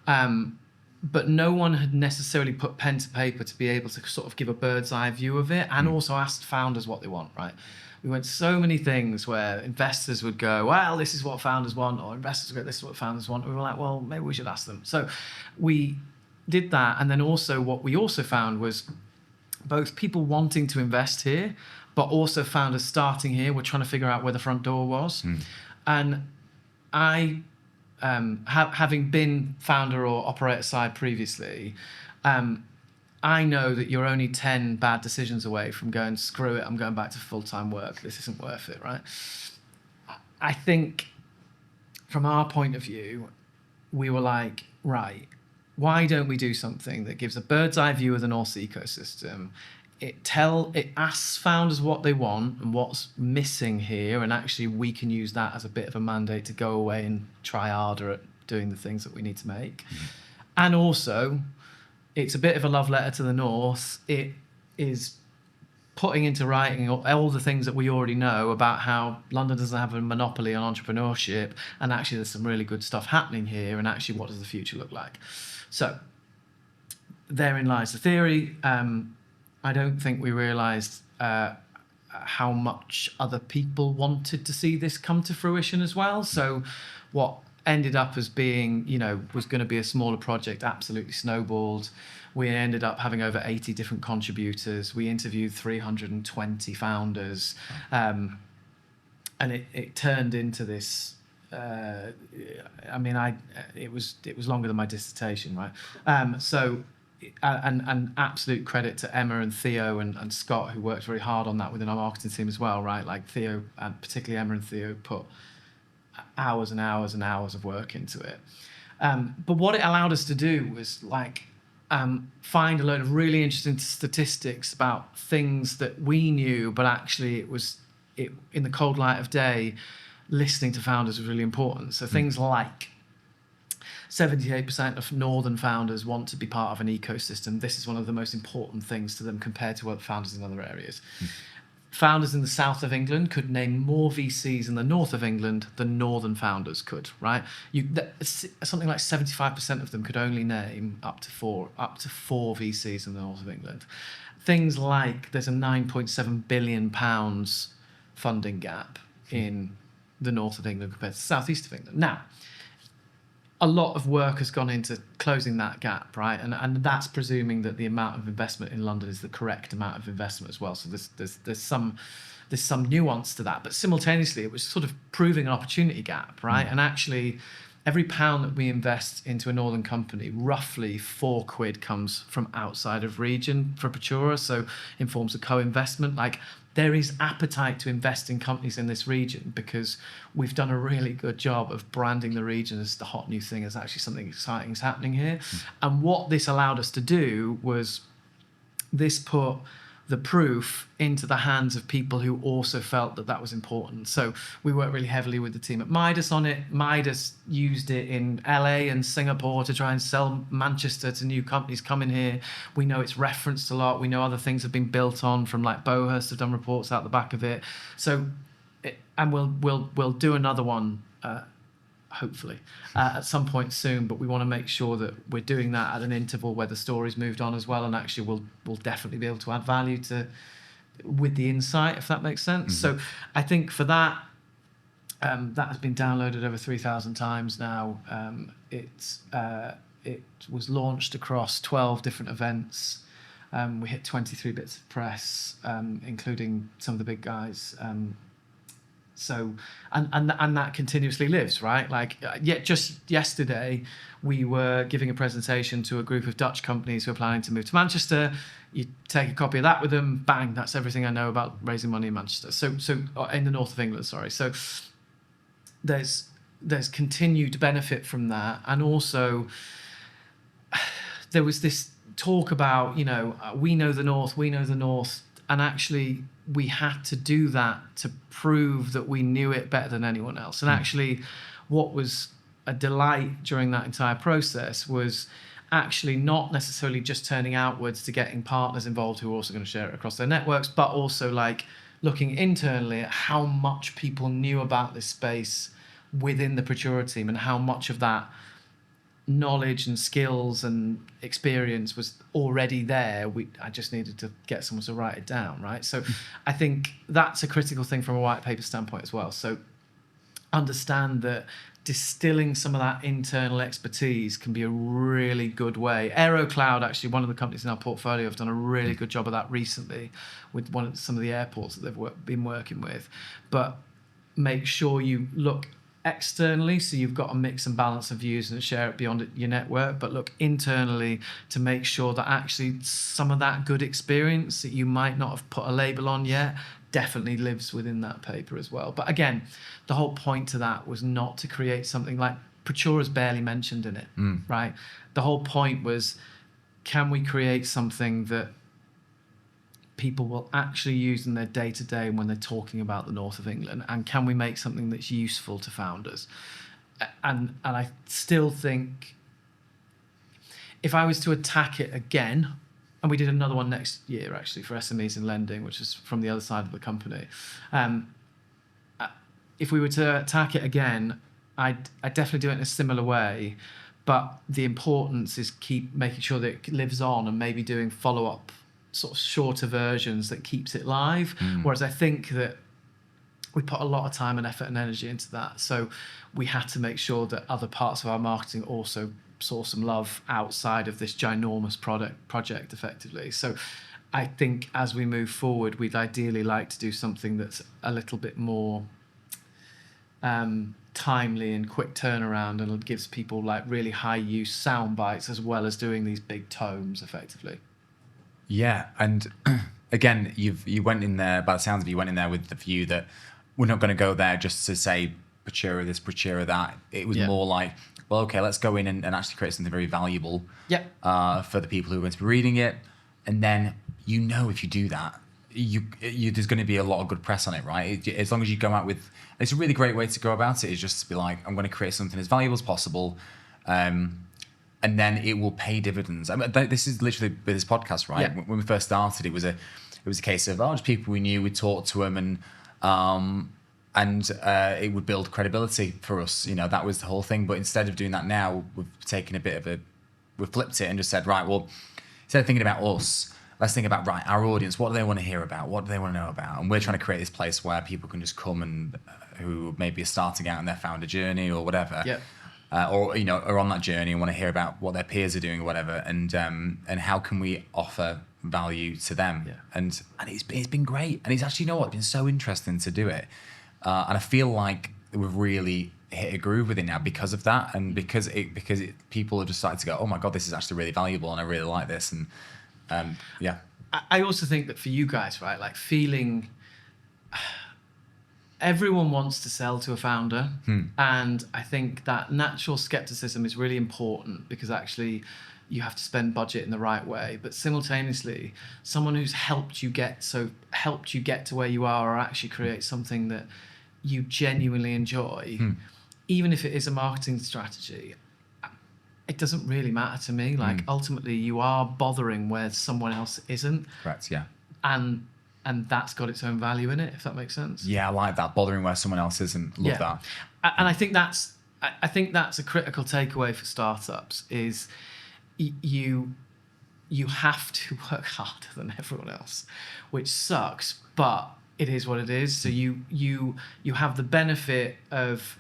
but no one had necessarily put pen to paper to be able to sort of give a bird's eye view of it, and also asked founders what they want, right? We went so many things where investors would go, well, this is what founders want, or investors would go, this is what founders want. We were like, well, maybe we should ask them. So we did that, and then also what we also found was both people wanting to invest here, but also founders starting here were trying to figure out where the front door was. And I, having been founder or operator side previously, I know that you're only 10 bad decisions away from going, screw it, I'm going back to full-time work. This isn't worth it, right? I think from our point of view, we were like, right, why don't we do something that gives a bird's eye view of the North ecosystem? It asks founders what they want and what's missing here, and actually we can use that as a bit of a mandate to go away and try harder at doing the things that we need to make. And also, it's a bit of a love letter to the North. It is putting into writing all the things that we already know about how London doesn't have a monopoly on entrepreneurship, and actually there's some really good stuff happening here, and actually what does the future look like? So therein lies the theory. I don't think we realised how much other people wanted to see this come to fruition as well. So what ended up as being, was going to be a smaller project absolutely snowballed. We ended up having over 80 different contributors. We interviewed 320 founders. And it turned into this, it was longer than my dissertation, right? And absolute credit to Emma and Theo and Scott, who worked very hard on that within our marketing team as well, right? Like Theo, and particularly Emma and Theo, put hours and hours and hours of work into it. But what it allowed us to do was find a load of really interesting statistics about things that we knew, but actually it in the cold light of day, listening to founders was really important. So things like 78% of northern founders want to be part of an ecosystem. This is one of the most important things to them compared to other founders in other areas. Founders in the south of England could name more VCs in the north of England than northern founders could, right? Something like 75% of them could only name up to four VCs in the north of England. Things like there's a £9.7 billion funding gap in the north of England compared to the southeast of England. Now, a lot of work has gone into closing that gap, right? And that's presuming that the amount of investment in London is the correct amount of investment as well. So there's some nuance to that, but simultaneously it was sort of proving an opportunity gap, right? And actually, every pound that we invest into a northern company, roughly £4 comes from outside of region for Praetura. So in forms of co-investment, like there is appetite to invest in companies in this region because we've done a really good job of branding the region as the hot new thing, as actually something exciting is happening here. And what this allowed us to do was this put the proof into the hands of people who also felt that was important. So we worked really heavily with the team at Midas on it. Midas used it in LA and Singapore to try and sell Manchester to new companies coming here. We know it's referenced a lot. We know other things have been built on from like Bohurst have done reports out the back of it. So, and we'll do another one hopefully at some point soon, but we want to make sure that we're doing that at an interval where the story's moved on as well, and actually we'll definitely be able to add value to with the insight, if that makes sense. So I think for that that has been downloaded over 3,000 times now. It was launched across 12 different events. We hit 23 bits of press, including some of the big guys. So, and that continuously lives, right? Like, just yesterday, we were giving a presentation to a group of Dutch companies who are planning to move to Manchester. You take a copy of that with them, bang, that's everything I know about raising money in Manchester. So in the north of England, sorry. So there's continued benefit from that. And also, there was this talk about, we know the north, and actually we had to do that to prove that we knew it better than anyone else. And actually what was a delight during that entire process was actually not necessarily just turning outwards to getting partners involved who are also going to share it across their networks, but also like looking internally at how much people knew about this space within the Praetura team and how much of that knowledge and skills and experience was already there. I just needed to get someone to write it down, right? So I think that's a critical thing from a white paper standpoint as well. So understand that distilling some of that internal expertise can be a really good way. AeroCloud, actually, one of the companies in our portfolio, have done a really good job of that recently with some of the airports that they've been working with. But make sure you look externally, so you've got a mix and balance of views and share it beyond your network, but look internally to make sure that actually some of that good experience that you might not have put a label on yet definitely lives within that paper as well. But again, the whole point to that was not to create something like Praetura's barely mentioned in it, right? The whole point was, can we create something that people will actually use in their day-to-day when they're talking about the north of England, and can we make something that's useful to founders? And I still think if I was to attack it again, and we did another one next year actually for SMEs and lending, which is from the other side of the company, if we were to attack it again, I'd definitely do it in a similar way, but the importance is keep making sure that it lives on and maybe doing follow-up sort of shorter versions that keeps it live. Whereas I think that we put a lot of time and effort and energy into that. So we had to make sure that other parts of our marketing also saw some love outside of this ginormous project effectively. So I think as we move forward, we'd ideally like to do something that's a little bit more timely and quick turnaround, and it gives people like really high use sound bites as well as doing these big tomes effectively. Yeah, and again, you went in there, by the sounds of it, you went in there with the view that we're not going to go there just to say Praetura this, Praetura that. It was more like, well, okay, let's go in and actually create something very valuable for the people who are going to be reading it. And then, if you do that, there's going to be a lot of good press on it, right? As long as you go out with, it's a really great way to go about it, is just to be like, I'm going to create something as valuable as possible. And then it will pay dividends. I mean, this is literally with this podcast, right? Yeah. When we first started, it was a case of just people we knew, we'd talk to them, and it would build credibility for us. That was the whole thing. But instead of doing that now, we've taken we've flipped it and just said, right, well, instead of thinking about us, let's think about, right, our audience, what do they want to hear about? What do they want to know about? And we're trying to create this place where people can just come and who maybe are starting out in their founder journey or whatever. Yeah. Or are on that journey and want to hear about what their peers are doing or whatever, and how can we offer value to them? Yeah. And it's been great, and it's actually, you know what, it's been so interesting to do it, and I feel like we've really hit a groove with it now because of that, and because people have just started to go, oh my god, this is actually really valuable, and I really like this, and yeah. I also think that for you guys, right, like feeling. Everyone wants to sell to a founder, and I think that natural skepticism is really important because actually you have to spend budget in the right way, but simultaneously someone who's helped you get to where you are or actually create something that you genuinely enjoy, even if it is a marketing strategy, it doesn't really matter to me. Like ultimately you are bothering where someone else isn't. Correct, yeah. And that's got its own value in it, if that makes sense. Yeah, I like that, bothering where someone else isn't. Love that. And I think that's a critical takeaway for startups is you have to work harder than everyone else, which sucks, but it is what it is. So you have the benefit of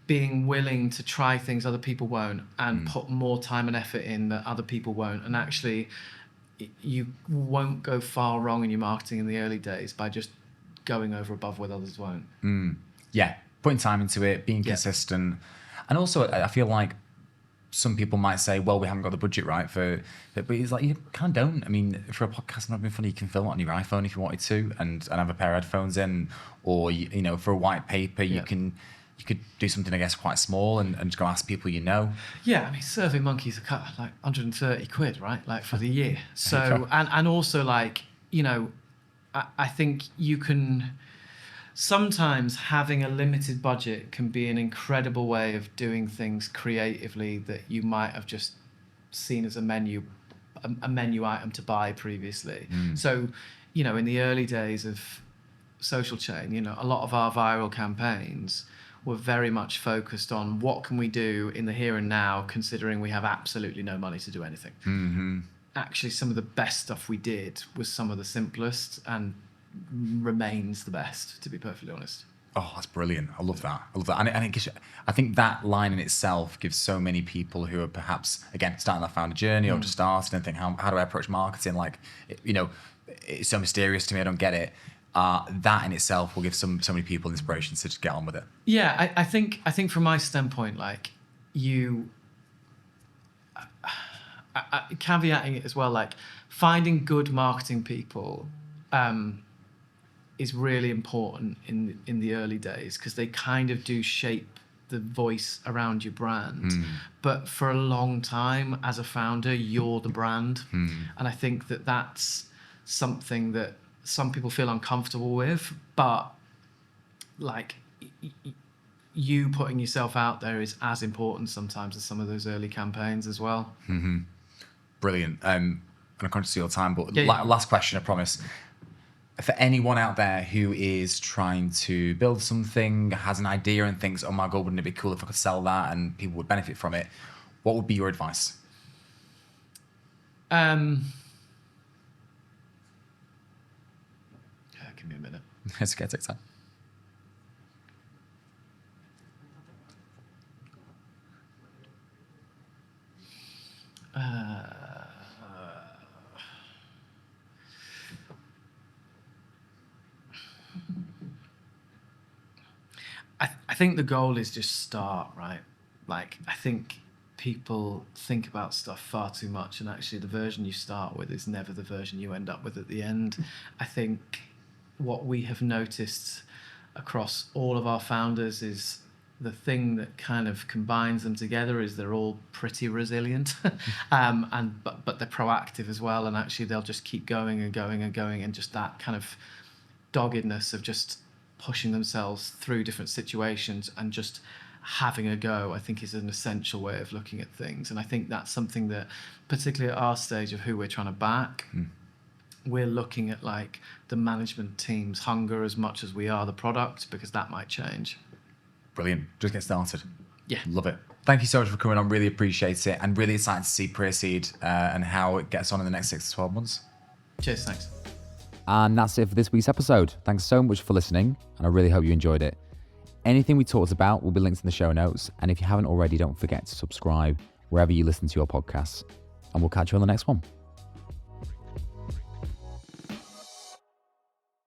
being willing to try things other people won't, and put more time and effort in that other people won't, and actually you won't go far wrong in your marketing in the early days by just going over above where others won't. Yeah, putting time into it, being consistent. And also, I feel like some people might say, well, we haven't got the budget right for it, but it's like, you kind of don't. I mean, for a podcast not being funny, you can film it on your iPhone if you wanted to, and have a pair of headphones in, or, you know, for a white paper, you could do something, I guess, quite small and just go ask people you know. Yeah, I mean, Survey Monkeys are cut like 130 quid, right? Like for the year. So, and also like, you know, I think you can, sometimes having a limited budget can be an incredible way of doing things creatively that you might have just seen as a menu item to buy previously. So, you know, in the early days of Social Chain, you know, a lot of our viral campaigns were very much focused on what can we do in the here and now, considering we have absolutely no money to do anything. Actually, some of the best stuff we did was some of the simplest and remains the best, to be perfectly honest. Oh, that's brilliant. I love that. And it gives you, I think that line in itself gives so many people who are perhaps, again, starting that founder journey or just starting and think, how do I approach marketing? Like, you know, it's so mysterious to me, I don't get it. That in itself will give so many people inspiration to just get on with it. Yeah, I think from my standpoint, like caveating it as well, like finding good marketing people is really important in the early days, because they kind of do shape the voice around your brand. But for a long time as a founder, you're the brand. And I think that that's something that some people feel uncomfortable with, but like you putting yourself out there is as important sometimes as some of those early campaigns as well. Brilliant. I'm conscious of your time, but Yeah. last question, I promise. For anyone out there who is trying to build something, has an idea and thinks, oh my God, wouldn't it be cool if I could sell that and people would benefit from it, what would be your advice? Give me a minute. It's okay, take time. I think the goal is just start, right? Like, I think people think about stuff far too much, and actually the version you start with is never the version you end up with at the end. I think what we have noticed across all of our founders is the thing that kind of combines them together is they're all pretty resilient, but they're proactive as well, and actually they'll just keep going and going and going, and just that kind of doggedness of just pushing themselves through different situations and just having a go, I think is an essential way of looking at things. And I think that's something that, particularly at our stage of who we're trying to back, we're looking at like the management team's hunger as much as we are the product, because that might change. Brilliant. Just get started. Yeah. Love it. Thank you so much for coming on. Really appreciate it, and really excited to see Pre-Seed and how it gets on in the next 6 to 12 months. Cheers, thanks. And that's it for this week's episode. Thanks so much for listening, and I really hope you enjoyed it. Anything we talked about will be linked in the show notes, and if you haven't already, don't forget to subscribe wherever you listen to your podcasts, and we'll catch you on the next one.